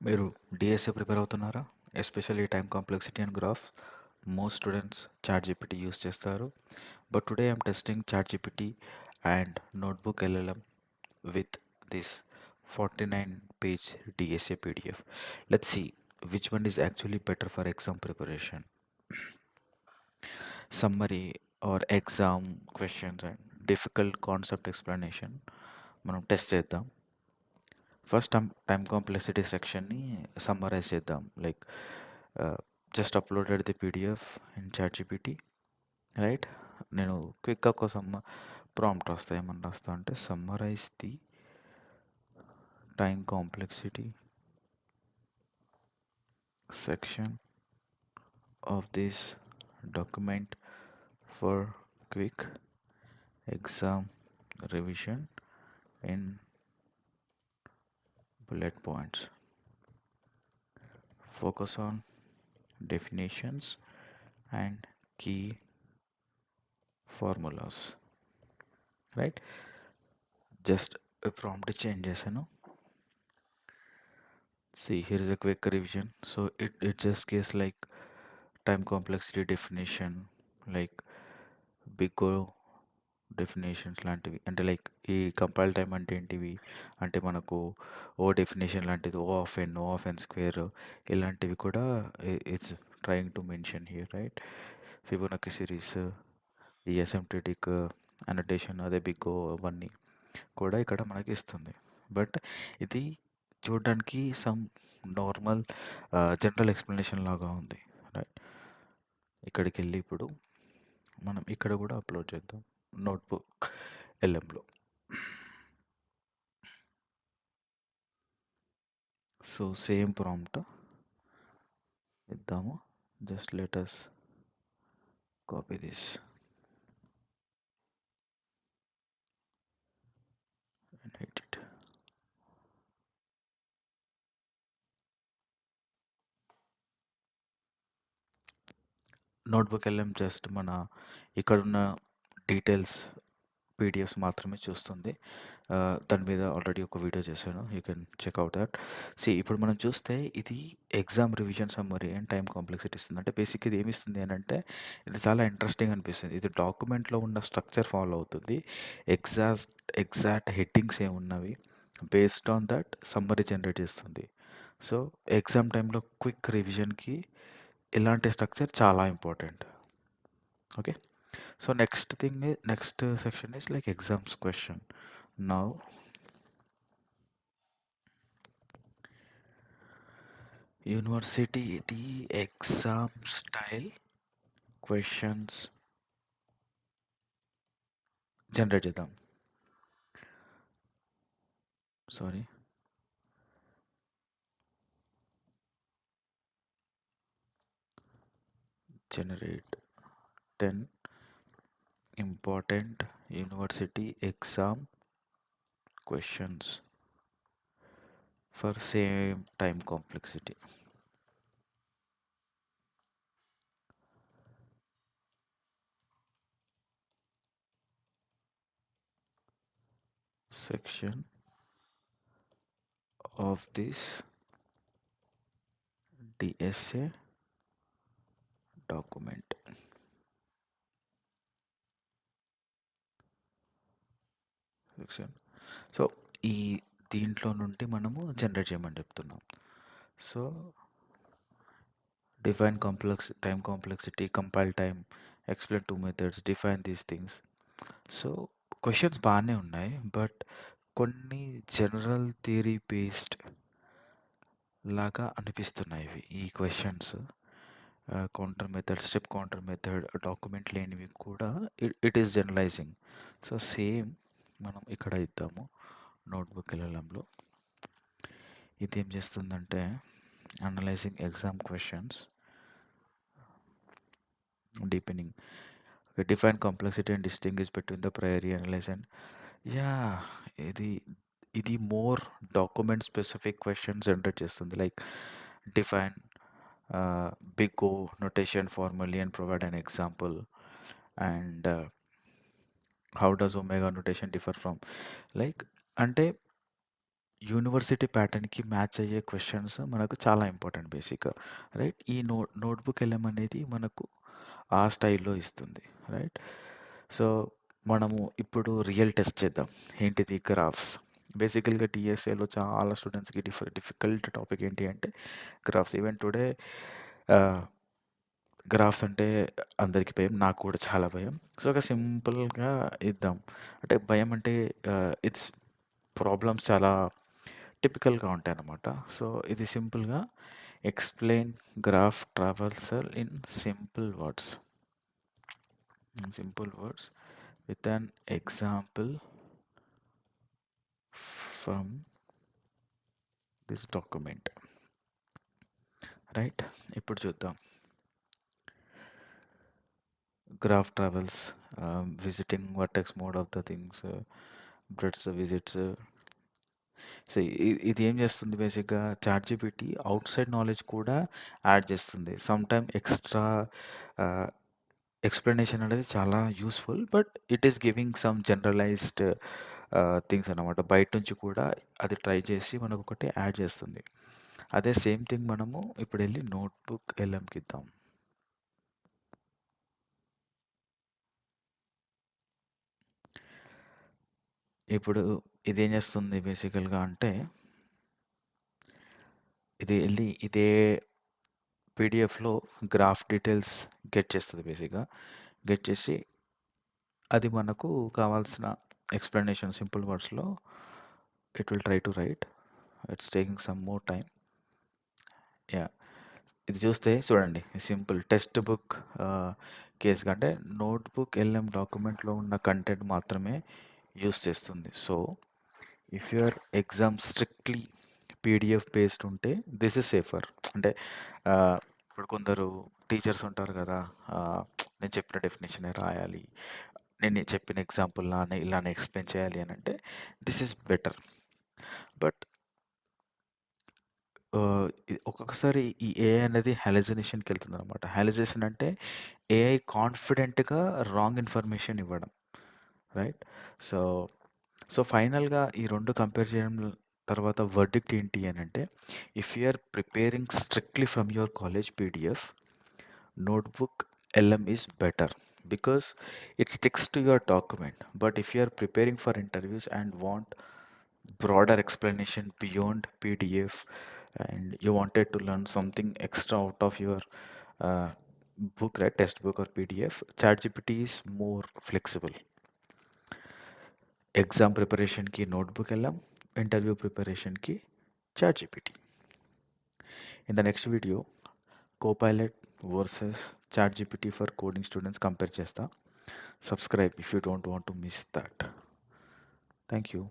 మీరు DSA prepare అవుతున్నారా? Especially time complexity and graph. Most students ChatGPT use చేస్తారు. But today I'm testing ChatGPT and notebook LLM with this 49 page DSA PDF. Let's see which one is actually better for exam preparation. Summary or exam questions and difficult concept explanation. మనం test చేద్దాం. First time complexity సెక్షన్ని summarise చేద్దాం. Like just uploaded the PDF in ChatGPT, right? నేను క్విక్గా కోసం prompt వస్తాయి, ఏమన్నా వస్తా అంటే summarise the time complexity section of this document for quick exam revision in bullet points. Focus on definitions and key formulas, right? Just a prompt changes, you know. See, here is a quick revision. So it just gives like time complexity definition, like big O definitions లాంటివి. అంటే like ఈ compile time అంటే ఏంటివి అంటే మనకు ఓ definition లాంటిది, O of N, O of N square, ఇలాంటివి కూడా it's trying to mention here, right? Fibonacci series, ఈ అసిమ్ప్టోటిక్ అనోటేషన్, అదే బిగ్ ఓ, అవన్నీ కూడా ఇక్కడ మనకి ఇస్తుంది. బట్ ఇది చూడడానికి సమ్ నార్మల్ జనరల్ ఎక్స్ప్లెనేషన్ లాగా ఉంది, రైట్? ఇక్కడికి వెళ్ళి ఇప్పుడు మనం ఇక్కడ కూడా అప్లోడ్ చేద్దాం నోట్బుక్ ఎల్ఎంలో. సో సేమ్ ప్రాంప్ట్ ఇద్దాము. Just let us copy this and hit it. NotebookLM just మన ఇక్కడున్న డీటెయిల్స్ పీడిఎఫ్స్ మాత్రమే చూస్తుంది. దాని మీద ఆల్రెడీ ఒక వీడియో చేశాను, యూ కెన్ చెక్అవుట్ దట్. ఇప్పుడు మనం చూస్తే ఇది exam revision summary and time complexity ఇస్తుంది. అంటే బేసిక్ ఇది ఏమి ఇస్తుంది అని అంటే, ఇది చాలా ఇంట్రెస్టింగ్ అనిపిస్తుంది. ఇది డాక్యుమెంట్లో ఉన్న స్ట్రక్చర్ ఫాలో అవుతుంది. ఎగ్జాక్ట్ హెడ్డింగ్స్ ఏమున్నవి, based on that summary generate చేస్తుంది. సో ఎగ్జామ్ టైంలో క్విక్ రివిజన్కి ఇలాంటి స్ట్రక్చర్ చాలా important. Okay, so next section is like exams question. Now university exam style questions generate చేద్దాం. Sorry, generate 10 important university exam questions for same time complexity. Section of this DSA document. Section. So ఈ దీంట్లో నుండి మనము generate చేయమని చెప్తున్నాం. So define time complexity, compile time, explain two methods, define these things. So questions బాగానే ఉన్నాయి, but కొన్ని general theory based లాగా అనిపిస్తున్నాయి ఇవి ఈ questions. Counter method, step counter method, document లేనివి కూడా it is generalising. So same మనం ఇక్కడ ఇద్దాము నోట్బుక్ వెళ్ళడంలో. ఇది ఏం చేస్తుందంటే analysing exam questions, deepening. Okay, define complexity and distinguish between the priori, analyze and yeah, ఇది ఇది more document specific questions generate చేస్తుంది. Like define big O notation formally and provide an example, and how does omega notation differ from, like అంటే university ప్యాటర్న్‌కి match అయ్యే questions మనకు చాలా important బేసిక్‌గా. Right? ఈ నోట్‌బుక్ ఎల్ఎం అనేది మనకు ఆ స్టైల్‌లో ఇస్తుంది. రైట్? సో, మనము ఇప్పుడు రియల్ టెస్ట్ చేద్దాం. ఏంటిది? గ్రాఫ్స్. బేసికల్‌గా టీఎస్ఏలో చాలా స్టూడెంట్స్‌కి డిఫికల్ట్ టాపిక్ ఏంటి అంటే గ్రాఫ్స్. ఈవెన్ టుడే ఆహ్, గ్రాఫ్స్ అంటే అందరికి భయం. నాకు కూడా చాలా భయం. సో, ఒక సింపుల్‌గా ఇద్దాం. అంటే భయం అంటే ఇట్స్ ప్రాబ్లమ్స్ చాలా టిపికల్‌గా ఉంటాయన్నమాట. సో, ఇది సింపుల్‌గా explain graph traversal in simple words. In simple words with an example from this document. Right? ఇప్పుడు చూద్దాం. Graph travels, visiting vertex mode of the things, breads visits. So, ఇది ఏం చేస్తుంది బేసిక్‌గా చాట్‌జీపీటీ ఔట్‌సైడ్ నాలెడ్జ్ కూడా add చేస్తుంది. Sometime extra ah, explanation అనేది చాలా useful. But it is giving some generalised things అన్నమాట. బయట నుంచి కూడా అది ట్రై చేసి మనకొకటి యాడ్ చేస్తుంది. అదే సేమ్ థింగ్ మనము ఇప్పుడెళ్ళి నోట్‌బుక్ ఎల్ఎంకి ఇద్దాం. ఇప్పుడు ఇదేం చేస్తుంది బేసికల్‌గా అంటే, ఇది ఎళ్లి ఇదే పీడిఎఫ్‌లో గ్రాఫ్ డీటెయిల్స్ గెట్ చేస్తది బేసిక్‌గా. గెట్ చేసి అది మనకు కావాల్సిన ఎక్స్‌ప్లనేషన్ సింపుల్ వర్డ్స్‌లో it will try to write. It's taking some more time. Yeah! ఇది చూస్తే చూడండి సింపుల్ టెక్స్ట్ బుక్ కేస్ కంటే నోట్‌బుక్ ఎల్ఎం డాక్యుమెంట్‌లో ఉన్న కంటెంట్ మాత్రమే యూజ్ చేస్తుంది. So, if your exam strictly PDF based ఉంటే దిస్ ఈజ్ సేఫర్. అంటే ఆహ్, ఇప్పుడు కొందరు టీచర్స్ ఉంటారు కదా! నేను చెప్పిన డెఫినిషనే రాయాలి. నేను చెప్పిన ఎగ్జాంపుల్ ఇలానే ఎక్స్‌ప్లెయిన్ చేయాలి అనంటే దిస్ ఈజ్ బెటర్. బట్ ఒక్కొక్కసారి ఈ ఏఐ అనేది హాలుసినేషన్‌కెళ్తుందనమాట. హాలుసినేషన్ అంటే ఏఐ కాన్ఫిడెంట్‌గా రాంగ్ ఇన్ఫర్మేషన్ ఇవ్వడం. రైట్? సో, ఫైనల్‌గా ఈ 2 కంపేర్ చేయడం తర్వాత వర్డిక్ట్ ఏంటి అనంటే, if you are preparing strictly from your college PDF, notebook LM is better because it sticks to your document. But if you are preparing for interviews and want broader explanation beyond PDF and you wanted to learn something extra out of your uh, book, right, textbook or PDF, ChatGPT is more flexible. Exam preparation ki notebook ellam, interview preparation ki ChatGPT. In the next video, Copilot versus ChatGPT for coding students compare chesta. Subscribe if you don't want to miss that. Thank you.